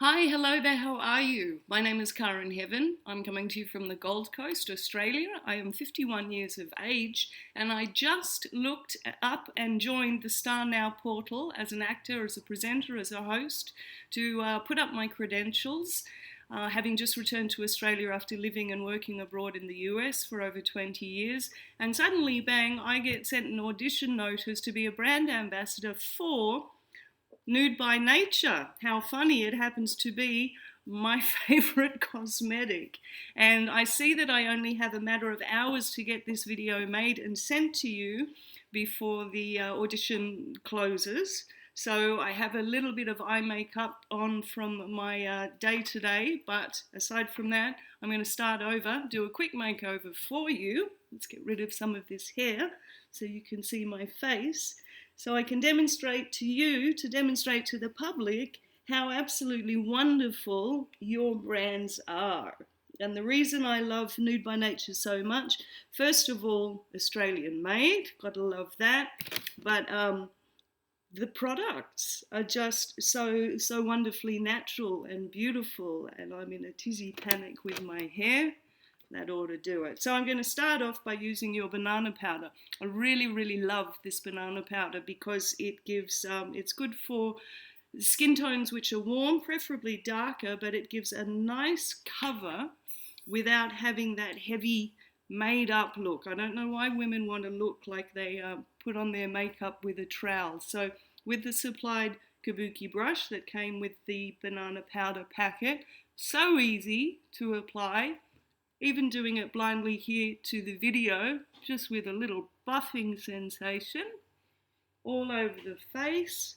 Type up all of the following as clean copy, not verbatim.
Hi, hello there, how are you? My name is Karen Heaven. I'm coming to you from the Gold Coast, Australia. I am 51 years of age and I just looked up and joined the Star Now portal as an actor, as a presenter, as a host to put up my credentials. Having just returned to Australia after living and working abroad in the US for over 20 years, and suddenly, bang, I get sent an audition notice to be a brand ambassador for Nude by Nature. How funny, it happens to be my favorite cosmetic. And I see that I only have a matter of hours to get this video made and sent to you before the audition closes. So I have a little bit of eye makeup on from my day today, but aside from that, I'm going to start over, do a quick makeover for you. Let's get rid of some of this hair so you can see my face. So I can demonstrate to you, to demonstrate to the public, how absolutely wonderful your brands are. And the reason I love Nude by Nature so much, first of all, Australian made, gotta love that. But the products are just so wonderfully natural and beautiful, and I'm in a tizzy panic with my hair. That ought to do it. So I'm going to start off by using your banana powder. I really love this banana powder because it gives, it's good for skin tones which are warm, preferably darker, but it gives a nice cover without having that heavy made up look. I don't know why women want to look like they put on their makeup with a trowel. So with the supplied kabuki brush that came with the banana powder packet, so easy to apply. Even doing it blindly here to the video, just with a little buffing sensation all over the face.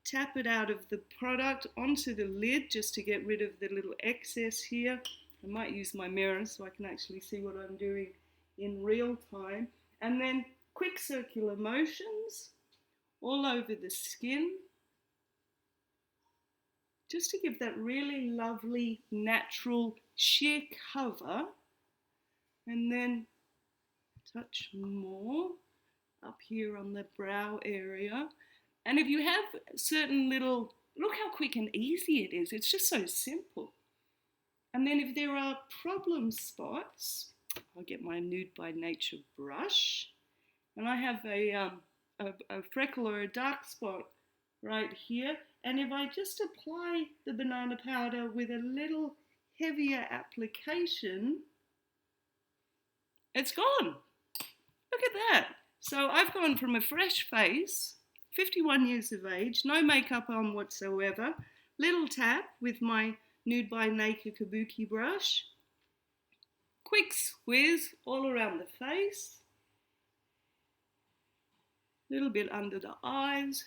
Tap it out of the product onto the lid just to get rid of the little excess here. I might use my mirror so I can actually see what I'm doing in real time. And then quick circular motions all over the skin, just to give that really lovely, natural, sheer cover. And then touch more up here on the brow area. And if you have certain little, look how quick and easy it is. It's just so simple. And then if there are problem spots, I'll get my Nude by Nature brush. And I have a freckle or a dark spot right here. And if I just apply the banana powder with a little heavier application, it's gone. Look at that. So I've gone from a fresh face, 51 years of age, no makeup on whatsoever, little tap with my Nude by Nature kabuki brush, quick squeeze all around the face, a little bit under the eyes.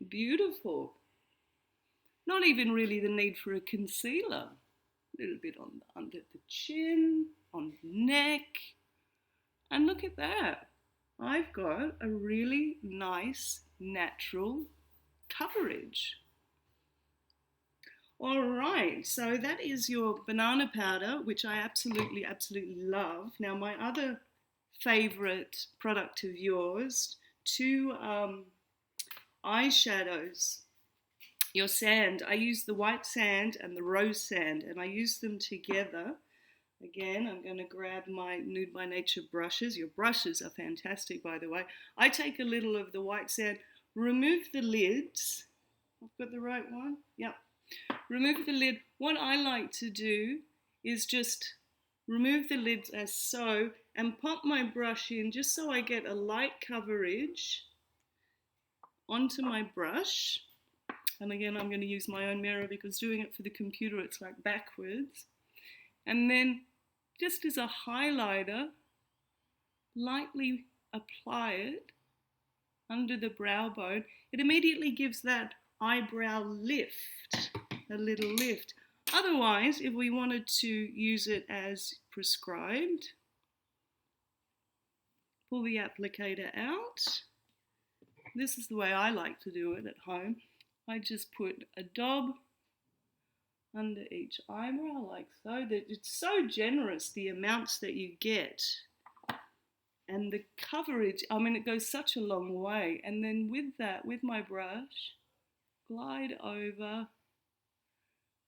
Beautiful. Not even really the need for a concealer. A little bit on under the chin, on the neck. And look at that. I've got a really nice, natural coverage. All right, so that is your banana powder, which I absolutely love. Now, my other favorite product of yours, two eyeshadows. Your sand, I use the white sand and the rose sand, and I use them together. Again, I'm going to grab my Nude by Nature brushes. Your brushes are fantastic, by the way. I take a little of the white sand, remove the lids. I've got the right one? Yep. Remove the lid. What I like to do is just remove the lids as so and pop my brush in just so I get a light coverage onto my brush. And again, I'm going to use my own mirror because doing it for the computer, it's like backwards. And then just as a highlighter, lightly apply it under the brow bone. It immediately gives that eyebrow lift, a little lift. Otherwise, if we wanted to use it as prescribed, pull the applicator out. This is the way I like to do it at home. I just put a dab under each eyebrow like so. It's so generous, the amounts that you get. And the coverage, I mean, it goes such a long way. And then with that, with my brush, glide over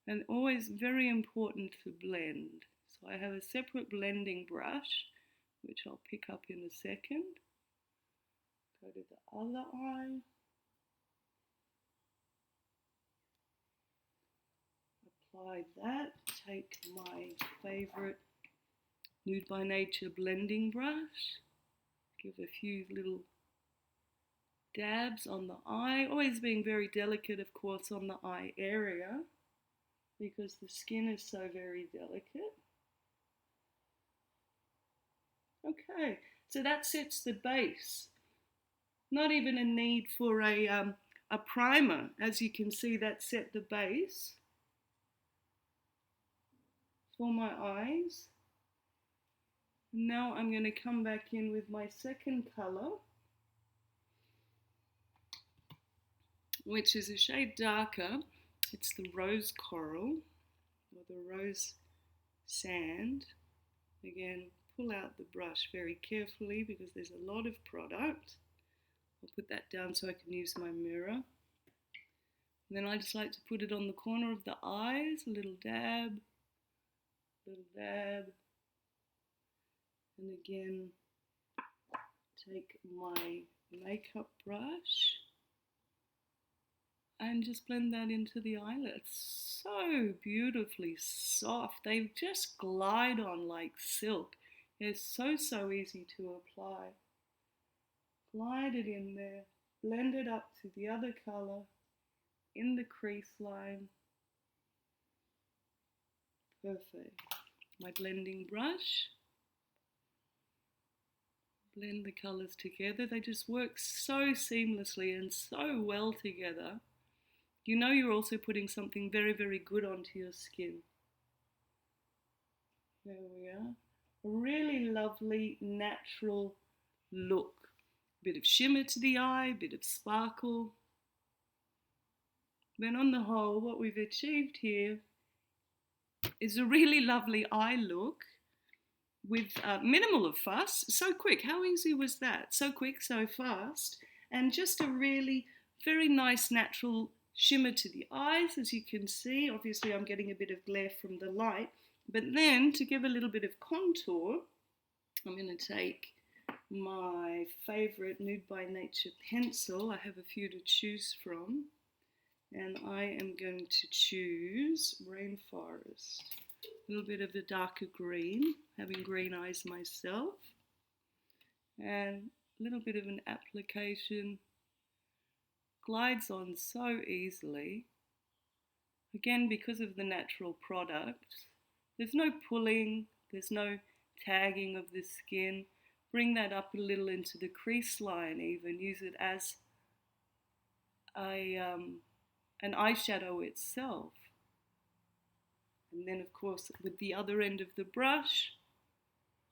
And always very important to blend. So I have a separate blending brush, which I'll pick up in a second. Go to the other eye. Apply that. Take my favorite Nude by Nature blending brush. Give a few little dabs on the eye. Always being very delicate, of course, on the eye area, because the skin is so very delicate. Okay, so that sets the base. Not even a need for a primer. As you can see, that set the base for my eyes. Now I'm going to come back in with my second color, which is a shade darker. It's the rose coral, or the rose sand. Again, pull out the brush very carefully because there's a lot of product. I'll put that down so I can use my mirror. And then I just like to put it on the corner of the eyes, a little dab, and again, take my makeup brush and just blend that into the eyelids. So beautifully soft. They just glide on like silk. They're so easy to apply. Glide it in there, blend it up to the other color in the crease line. Perfect. My blending brush. Blend the colors together. They just work so seamlessly and so well together. You know you're also putting something very good onto your skin. There we are. A really lovely natural look. Bit of shimmer to the eye, bit of sparkle. But on the whole, what we've achieved here is a really lovely eye look with minimal of fuss. So quick. How easy was that? So quick, so fast. And just a really very nice natural shimmer to the eyes, as you can see. Obviously, I'm getting a bit of glare from the light. But then, to give a little bit of contour, I'm going to take my favorite Nude by Nature pencil. I have a few to choose from. And I am going to choose Rainforest. A little bit of the darker green, having green eyes myself. And a little bit of an application. Glides on so easily. Again, because of the natural product. There's no pulling, there's no tagging of the skin. Bring that up a little into the crease line even. Use it as an eyeshadow itself. And then, of course, with the other end of the brush,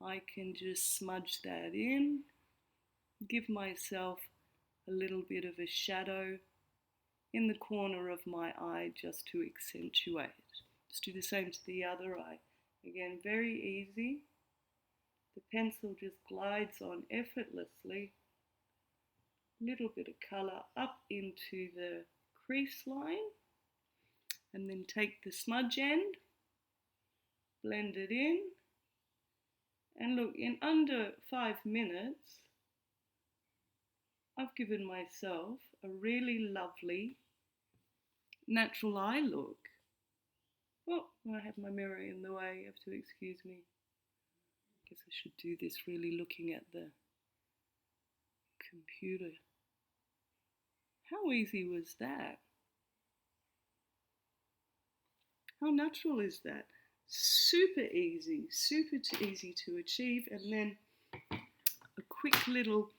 I can just smudge that in. Give myself a little bit of a shadow in the corner of my eye just to accentuate. Just do the same to the other eye. Again, very easy. The pencil just glides on effortlessly. Little bit of colour up into the crease line. And then take the smudge end, blend it in. And look, in under 5 minutes, I've given myself a really lovely natural eye look. Oh, I have my mirror in the way, you have to excuse me. Guess I should do this really looking at the computer. How easy was that? How natural is that? Super easy to achieve. And then a quick little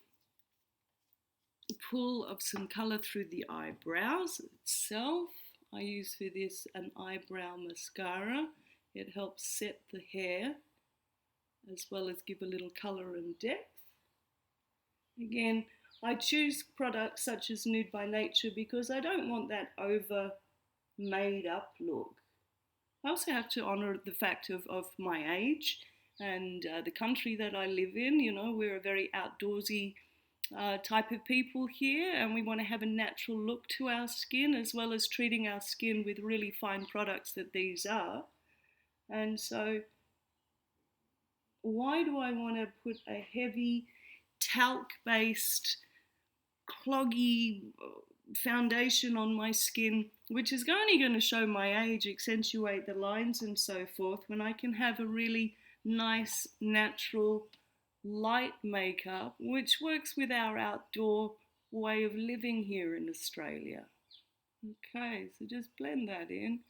pull of some colour through the eyebrows itself. I use for this an eyebrow mascara. It helps set the hair as well as give a little colour and depth. Again, I choose products such as Nude by Nature because I don't want that over made up look. I also have to honour the fact of my age and the country that I live in. You know, we're a very outdoorsy type of people here, and we want to have a natural look to our skin, as well as treating our skin with really fine products that these are. And so why do I want to put a heavy talc based cloggy foundation on my skin, which is only going to show my age, accentuate the lines and so forth, when I can have a really nice natural light makeup which works with our outdoor way of living here in Australia. Okay, so just blend that in.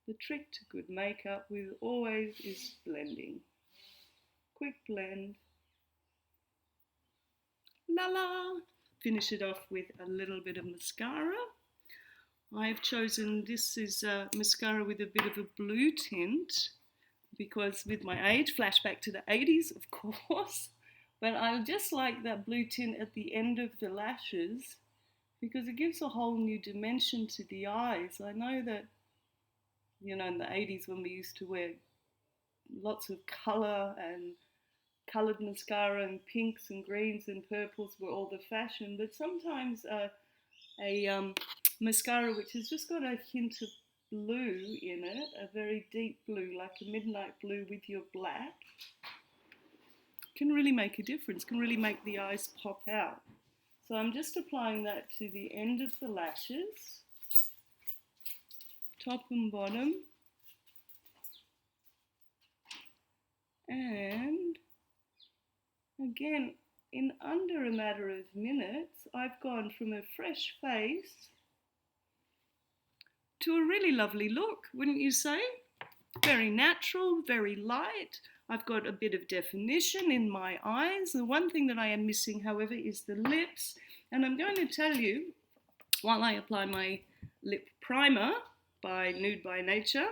The trick to good makeup with always is blending. Quick blend. La la. Finish it off with a little bit of mascara. I've chosen, this is a mascara with a bit of a blue tint, because with my age, flashback to the 80s, of course, but I just like that blue tint at the end of the lashes because it gives a whole new dimension to the eyes. I know that, you know, in the 80s when we used to wear lots of colour and coloured mascara and pinks and greens and purples were all the fashion, but sometimes a mascara which has just got a hint of blue in it, a very deep blue, like a midnight blue with your black, can really make a difference, can really make the eyes pop out. So I'm just applying that to the end of the lashes, top and bottom, and again, in under a matter of minutes, I've gone from a fresh face to a really lovely look, wouldn't you say? Very natural, very light. I've got a bit of definition in my eyes. The one thing that I am missing, however, is the lips. And I'm going to tell you, while I apply my lip primer by Nude by Nature,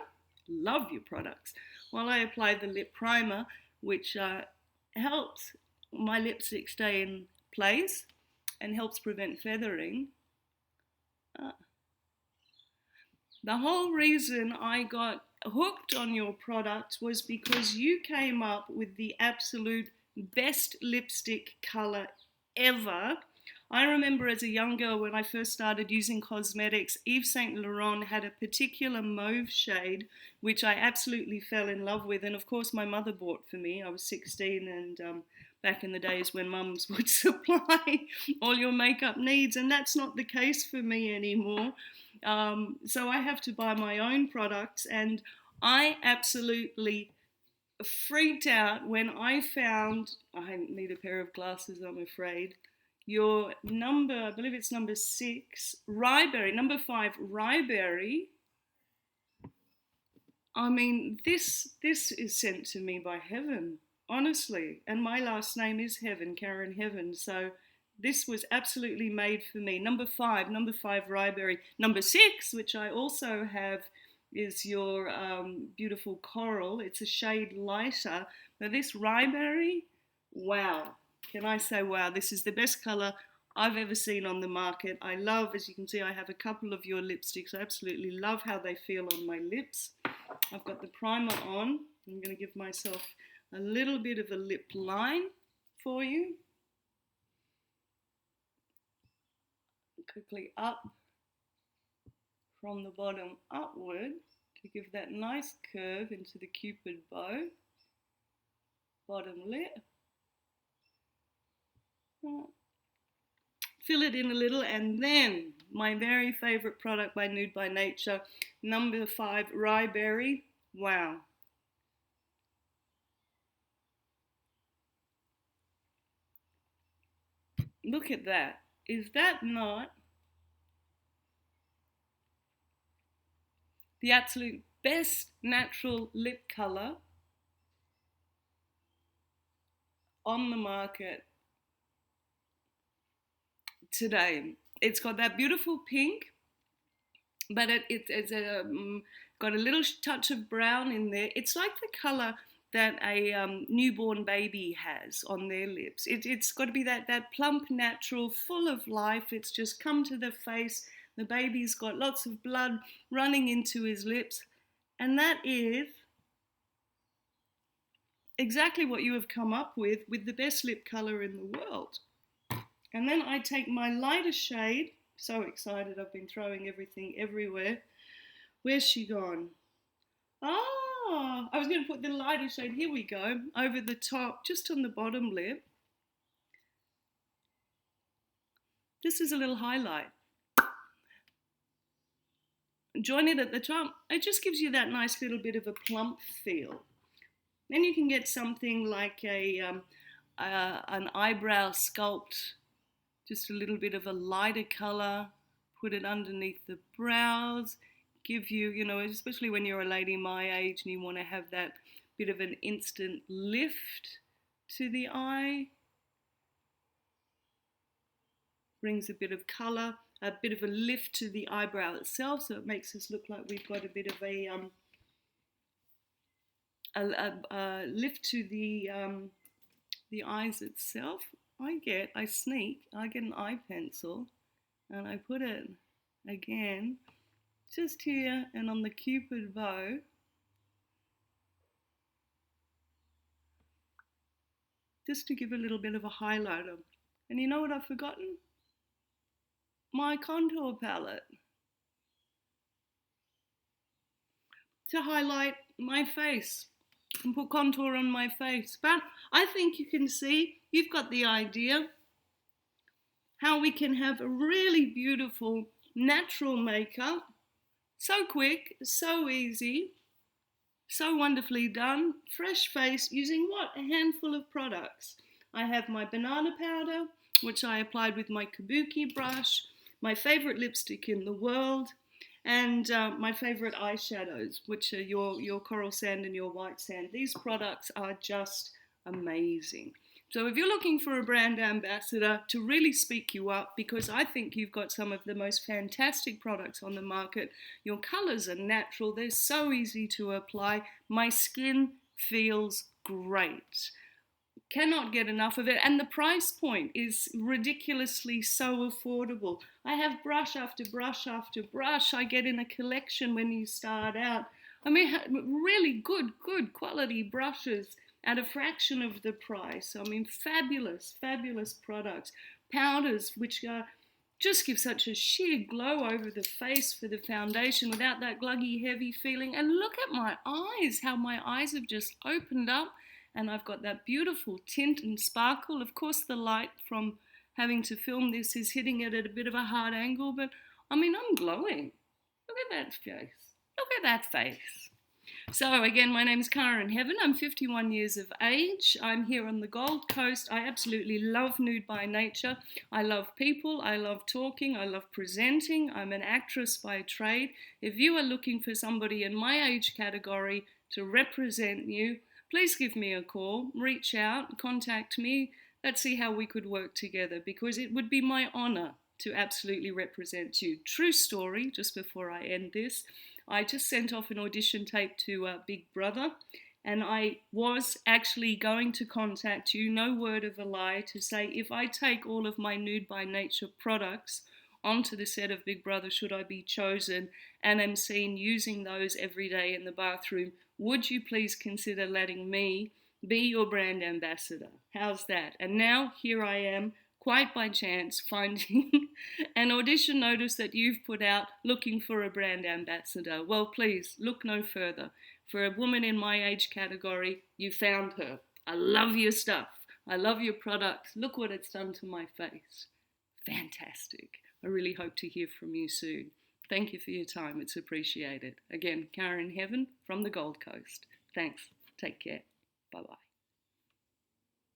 love your products, while I apply the lip primer, which helps my lipstick stay in place and helps prevent feathering. The whole reason I got hooked on your product was because you came up with the absolute best lipstick colour ever. I remember as a young girl when I first started using cosmetics, Yves Saint Laurent had a particular mauve shade which I absolutely fell in love with, and of course my mother bought for me. I was 16 and back in the days when mums would supply all your makeup needs, and that's not the case for me anymore. So I have to buy my own products, and I absolutely freaked out when I found, I need a pair of glasses I'm afraid, your number, I believe it's number 6, Ryeberry, number 5, Ryeberry. I mean, this is sent to me by heaven, honestly, and my last name is Heaven, Karen Heaven, so this was absolutely made for me. Number 5, Ryeberry. Number 6, which I also have, is your beautiful coral. It's a shade lighter. Now this Ryeberry, wow. Can I say wow? This is the best colour I've ever seen on the market. I love, as you can see, I have a couple of your lipsticks. I absolutely love how they feel on my lips. I've got the primer on. I'm going to give myself a little bit of a lip line for you. Quickly up from the bottom upward to give that nice curve into the cupid bow. Bottom lip. Fill it in a little, and then my very favourite product by Nude by Nature, number 5, Ryeberry. Wow. Look at that. Is that not the absolute best natural lip colour on the market today? It's got that beautiful pink, but it's got a little touch of brown in there. It's like the colour that a newborn baby has on their lips. It's got to be that plump, natural, full of life. It's just come to the face. The baby's got lots of blood running into his lips. And that is exactly what you have come up with the best lip colour in the world. And then I take my lighter shade. So excited, I've been throwing everything everywhere. Where's she gone? Ah, I was going to put the lighter shade, here we go, over the top, just on the bottom lip. This is a little highlight. Join it at the top. It just gives you that nice little bit of a plump feel. Then you can get something like an eyebrow sculpt, just a little bit of a lighter color, put it underneath the brows, give you, especially when you're a lady my age and you want to have that bit of an instant lift to the eye. Brings a bit of color, a bit of a lift to the eyebrow itself, so it makes us look like we've got a bit of a lift to the eyes itself. I get an eye pencil and I put it again just here and on the cupid bow. Just to give a little bit of a highlighter. And you know what I've forgotten? My contour palette. To highlight my face and put contour on my face. But I think you can see, you've got the idea, how we can have a really beautiful natural makeup. So quick, so easy, so wonderfully done. Fresh face using what? A handful of products. I have my banana powder, which I applied with my kabuki brush, my favorite lipstick in the world, and my favorite eyeshadows, which are your coral sand and your white sand. These products are just amazing. So if you're looking for a brand ambassador to really speak you up, because I think you've got some of the most fantastic products on the market, your colors are natural, they're so easy to apply, my skin feels great. Cannot get enough of it, and the price point is ridiculously so affordable. I have brush after brush after brush I get in a collection when you start out. I mean, really good quality brushes at a fraction of the price. I mean, fabulous products. Powders which just give such a sheer glow over the face for the foundation without that gluggy heavy feeling. And look at my eyes, how my eyes have just opened up. And I've got that beautiful tint and sparkle. Of course, the light from having to film this is hitting it at a bit of a hard angle, but I mean, I'm glowing. Look at that face. Look at that face. So again, my name is Karen Heaven. I'm 51 years of age. I'm here on the Gold Coast. I absolutely love Nude by nature. I love people. I love talking. I love presenting. I'm an actress by trade. If you are looking for somebody in my age category to represent you, please give me a call, reach out, contact me. Let's see how we could work together, because it would be my honor to absolutely represent you. True story, just before I end this, I just sent off an audition tape to Big Brother, and I was actually going to contact you, no word of a lie, to say if I take all of my Nude by Nature products onto the set of Big Brother, should I be chosen and am seen using those every day in the bathroom, would you please consider letting me be your brand ambassador? How's that? And now here I am, quite by chance, finding an audition notice that you've put out looking for a brand ambassador. Well, please look no further. For a woman in my age category, you found her. I love your stuff. I love your products. Look what it's done to my face. Fantastic. I really hope to hear from you soon. Thank you for your time. It's appreciated. Again, Karen Heaven from the Gold Coast. Thanks. Take care. Bye-bye.